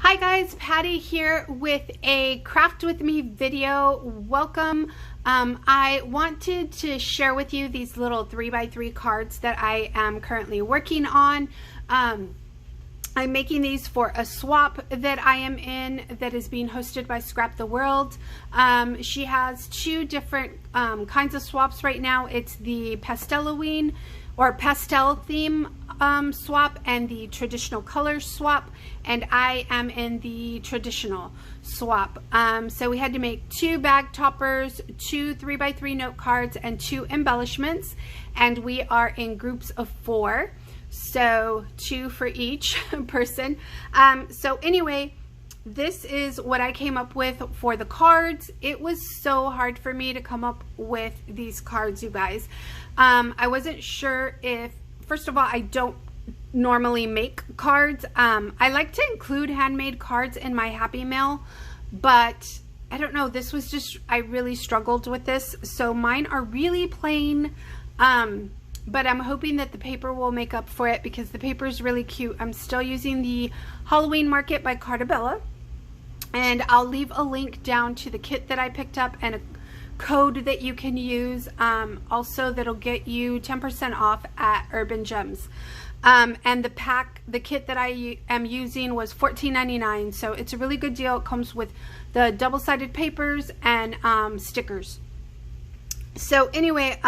Hi guys, Patty here with a craft with me video. Welcome. I wanted to share with you these little 3x3 cards that I am currently working on. I'm making these for a swap that I am in that is being hosted by Scrap the World. She has two different kinds of swaps right now. It's the Pastelloween or pastel theme swap and the traditional colors swap, and I am in the traditional swap. So we had to make two bag toppers, two 3x3 note cards, and two embellishments, and we are in groups of 4, so 2 for each person. So anyway, this is what I came up with for the cards. It was so hard for me to come up with these cards, you guys. I wasn't sure if, first of all, I don't normally make cards. I like to include handmade cards in my Happy Mail, but I don't know, this was just, I really struggled with this. So mine are really plain, but I'm hoping that the paper will make up for it because the paper is really cute. I'm still using the Halloween Market by Cartabella, and I'll leave a link down to the kit that I picked up and a code that you can use also that'll get you 10% off at Urban Gems. And the kit that I am using was $14.99, so it's a really good deal. It comes with the double-sided papers and stickers. So anyway,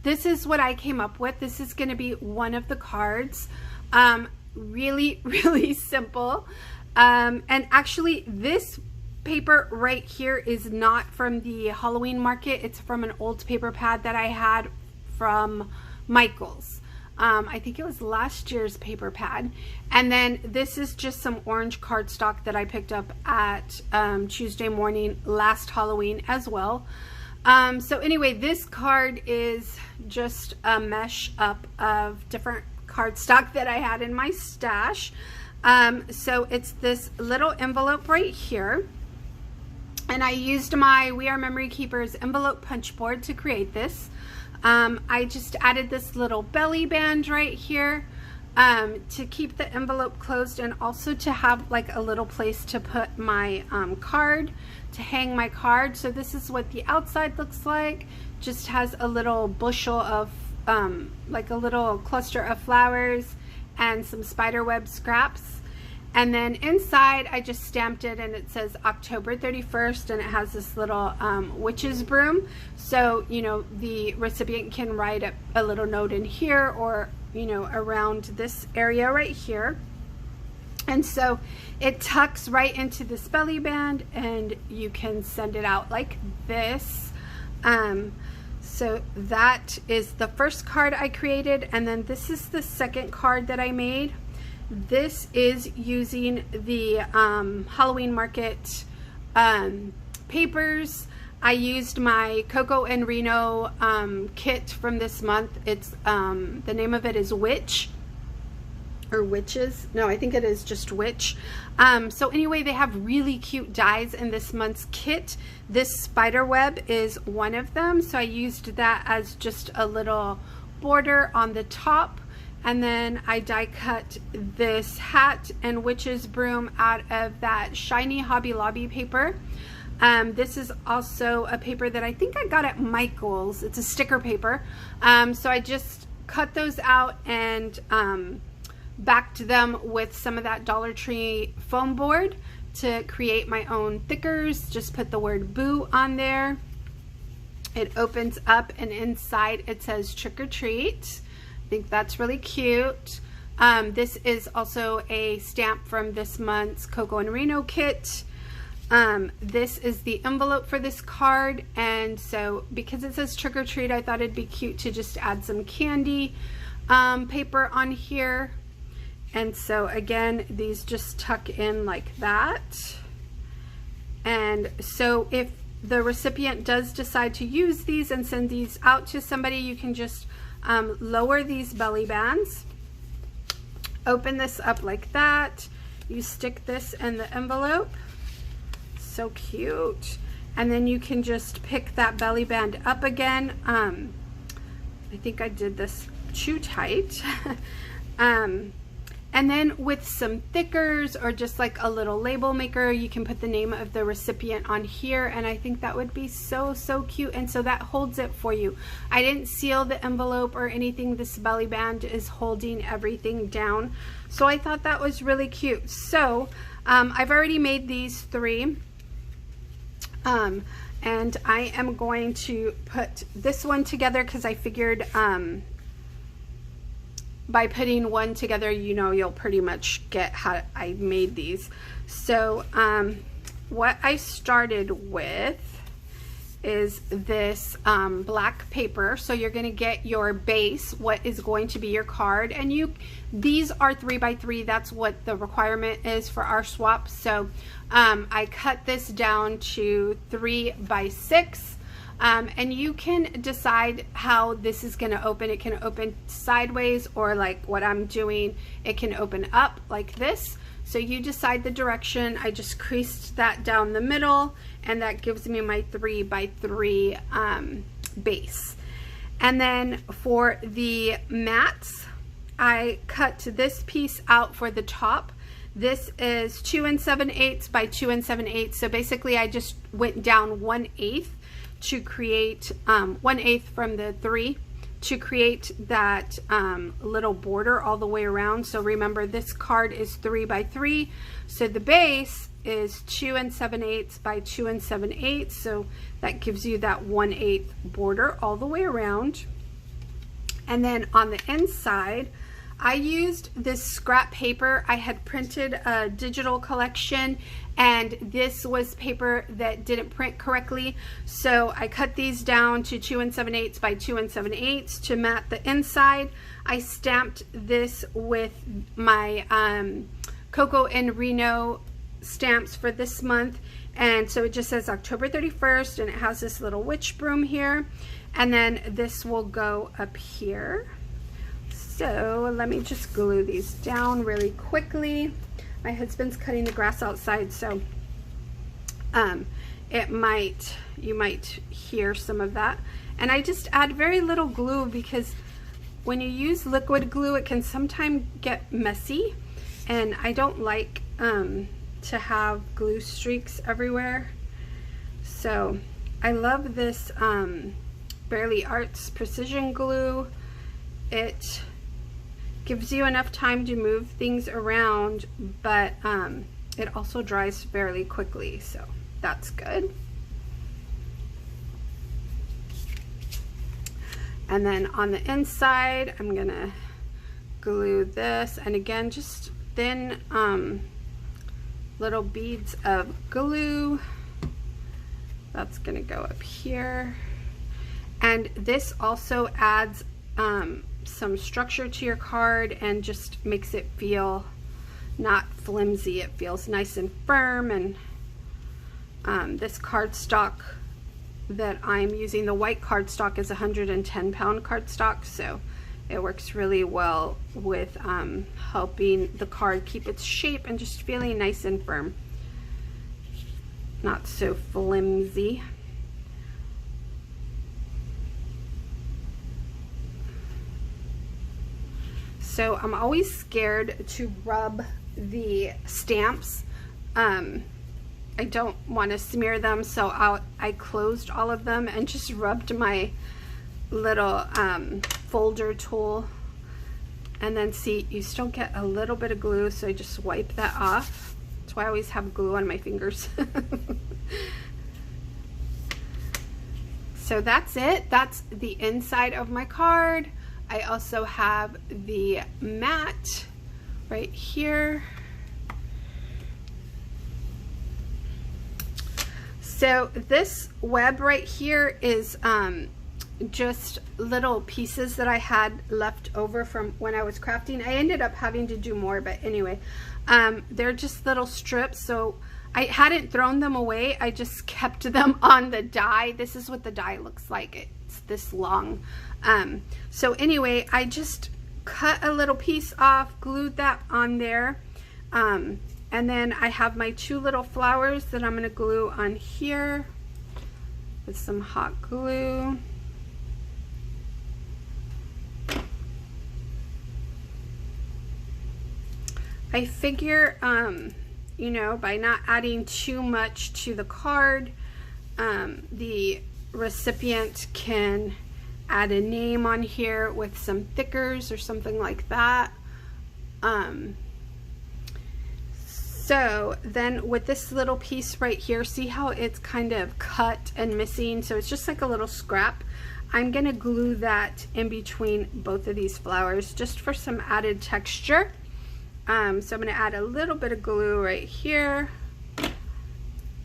this is what I came up with. This is going to be one of the cards. Really simple. And actually, this paper right here is not from the Halloween Market. It's from an old paper pad that I had from Michael's. I think it was last year's paper pad. And then this is just some orange cardstock that I picked up at Tuesday morning last Halloween as well. So anyway, this card is just a mesh up of different cardstock that I had in my stash. So it's this little envelope right here. And I used my We Are Memory Keepers envelope punch board to create this. I just added this little belly band right here to keep the envelope closed, and also to have like a little place to put my card, to hang my card. So this is what the outside looks like. Just has a little bushel of like a little cluster of flowers and some spiderweb scraps. And then inside, I just stamped it, and it says October 31st, and it has this little witch's broom. So, you know, the recipient can write a little note in here, or, you know, around this area right here. And so it tucks right into this belly band, and you can send it out like this. So that is the first card I created, and then this is the second card that I made. This is using the Halloween Market papers. I used my Coco and Reno kit from this month. It's the name of it is Witch, or Witches. No, I think it is just Witch. So anyway, they have really cute dies in this month's kit. This spider web is one of them, so I used that as just a little border on the top. And then I die cut this hat and witch's broom out of that shiny Hobby Lobby paper. This is also a paper that I think I got at Michael's. It's a sticker paper. So I just cut those out and backed them with some of that Dollar Tree foam board to create my own thickers. Just put the word boo on there. It opens up, and inside it says trick or treat. I think that's really cute. This is also a stamp from this month's Coco and Reno kit. This is the envelope for this card, and so because it says trick or treat, I thought it'd be cute to just add some candy paper on here. And so again, these just tuck in like that. And so if the recipient does decide to use these and send these out to somebody, you can just lower these belly bands, open this up like that, you stick this in the envelope, so cute, and then you can just pick that belly band up again. I think I did this too tight. And then with some thickers or just like a little label maker, you can put the name of the recipient on here, and I think that would be so, so cute. And so that holds it for you. I didn't seal the envelope or anything. This belly band is holding everything down. So I thought that was really cute. So I've already made these 3. And I am going to put this one together because I figured by putting one together, you know, you'll pretty much get how I made these. So what I started with is this black paper. So you're going to get your base, what is going to be your card, and these are 3 by 3. That's what the requirement is for our swap. So I cut this down to 3 by 6, and you can decide how this is going to open. It can open sideways, or like what I'm doing, it can open up like this. So you decide the direction. I just creased that down the middle, and that gives me my 3 by 3 base. And then for the mats, I cut this piece out for the top. This is 2 7/8 by 2 7/8. So basically I just went down 1/8 to create 1/8 from the 3 to create that little border all the way around. So remember, this card is 3 by 3. So the base is 2 7/8 by 2 7/8. So that gives you that 1/8 border all the way around. And then on the inside, I used this scrap paper. I had printed a digital collection, and this was paper that didn't print correctly. So I cut these down to 2 7/8 by 2 7/8 to mat the inside. I stamped this with my Coco and Reno stamps for this month. And so it just says October 31st, and it has this little witch broom here. And then this will go up here. So let me just glue these down really quickly. My husband's cutting the grass outside, so you might hear some of that. And I just add very little glue, because when you use liquid glue, it can sometimes get messy, and I don't like to have glue streaks everywhere. So I love this Barely Arts precision glue. It gives you enough time to move things around, but it also dries fairly quickly, so that's good. And then on the inside, I'm gonna glue this, and again, just thin little beads of glue. That's gonna go up here. And this also adds some structure to your card and just makes it feel not flimsy. It feels nice and firm. And this cardstock that I'm using, the white cardstock, is 110-pound cardstock, so it works really well with helping the card keep its shape and just feeling nice and firm, not so flimsy. So I'm always scared to rub the stamps. I don't want to smear them, so I closed all of them and just rubbed my little folder tool. And then see, you still get a little bit of glue, so I just wipe that off. That's why I always have glue on my fingers. So that's it. That's the inside of my card. I also have the mat right here. So this web right here is just little pieces that I had left over from when I was crafting. I ended up having to do more, but anyway, they're just little strips. So I hadn't thrown them away. I just kept them on the die. This is what the die looks like. It's this long. So anyway, I just cut a little piece off, glued that on there. And then I have my 2 little flowers that I'm going to glue on here with some hot glue. I figure, you know, by not adding too much to the card, the recipient can add a name on here with some thickers or something like that. So then with this little piece right here, see how it's kind of cut and missing? So it's just like a little scrap. I'm gonna glue that in between both of these flowers just for some added texture. So I'm gonna add a little bit of glue right here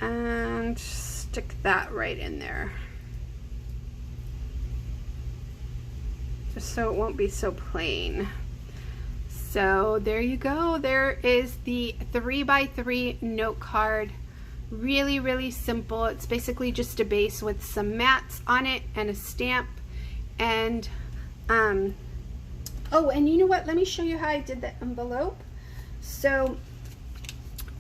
and stick that right in there, just so it won't be so plain. So there you go. There is the 3x3 note card. Really, really simple. It's basically just a base with some mats on it and a stamp. And oh, and you know what? Let me show you how I did the envelope. So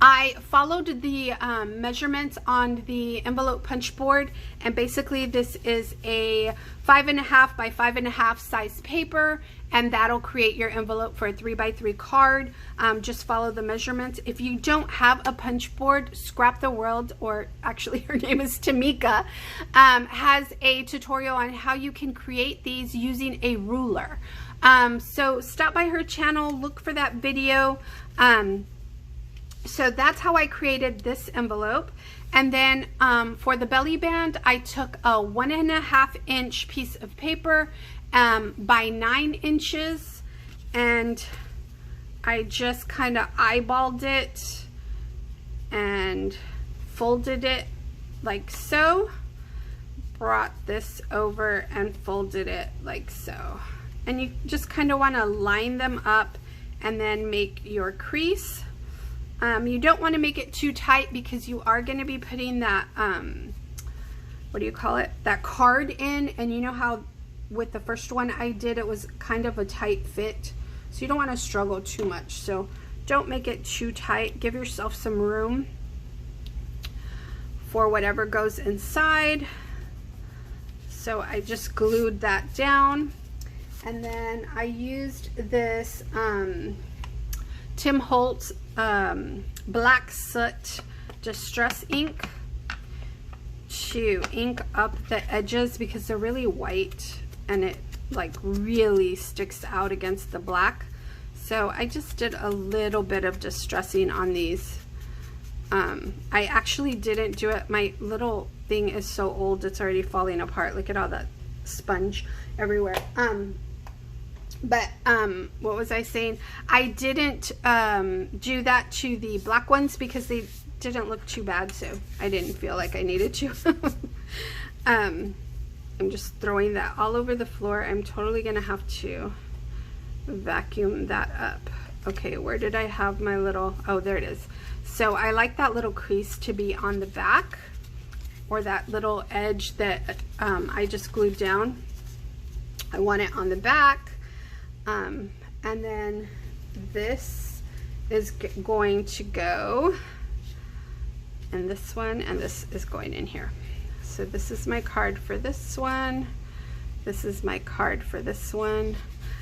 I followed the measurements on the envelope punch board, and basically this is a 5.5 by 5.5 size paper, and that'll create your envelope for a 3x3 card. Just follow the measurements. If you don't have a punch board, Scrap the World, or actually her name is Tamika, has a tutorial on how you can create these using a ruler. So stop by her channel, look for that video. So that's how I created this envelope. And then for the belly band, I took a 1.5 inch piece of paper by 9 inches, and I just kind of eyeballed it and folded it like so, brought this over and folded it like so. And you just kind of want to line them up and then make your crease. You don't want to make it too tight because you are going to be putting that, what do you call it, that card in, and you know how with the first one I did, it was kind of a tight fit, so you don't want to struggle too much. So don't make it too tight. Give yourself some room for whatever goes inside. So I just glued that down, and then I used this Tim Holtz Black Soot Distress ink to ink up the edges because they're really white and it like really sticks out against the black. So I just did a little bit of distressing on these. I actually didn't do it. My little thing is so old it's already falling apart. Look at all that sponge everywhere. But what was I saying? I didn't do that to the black ones because they didn't look too bad, so I didn't feel like I needed to. I'm just throwing that all over the floor. I'm totally gonna have to vacuum that up. Okay, where did I have my little, oh, there it is. So I like that little crease to be on the back, or that little edge that I just glued down. I want it on the back. And then this is going to go in this one, and this is going in here. So this is my card for this one. This is my card for this one.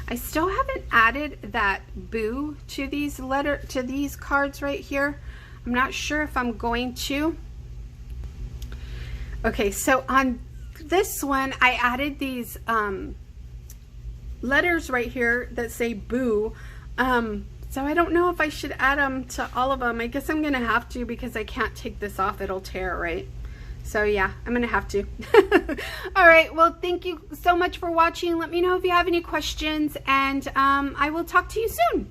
I still haven't added that boo to these cards right here. I'm not sure if I'm going to. Okay, so on this one, I added these letters right here that say boo. So I don't know if I should add them to all of them. I guess I'm gonna have to because I can't take this off. It'll tear, right? So yeah, I'm gonna have to. All right, well, thank you so much for watching. Let me know if you have any questions, and I will talk to you soon.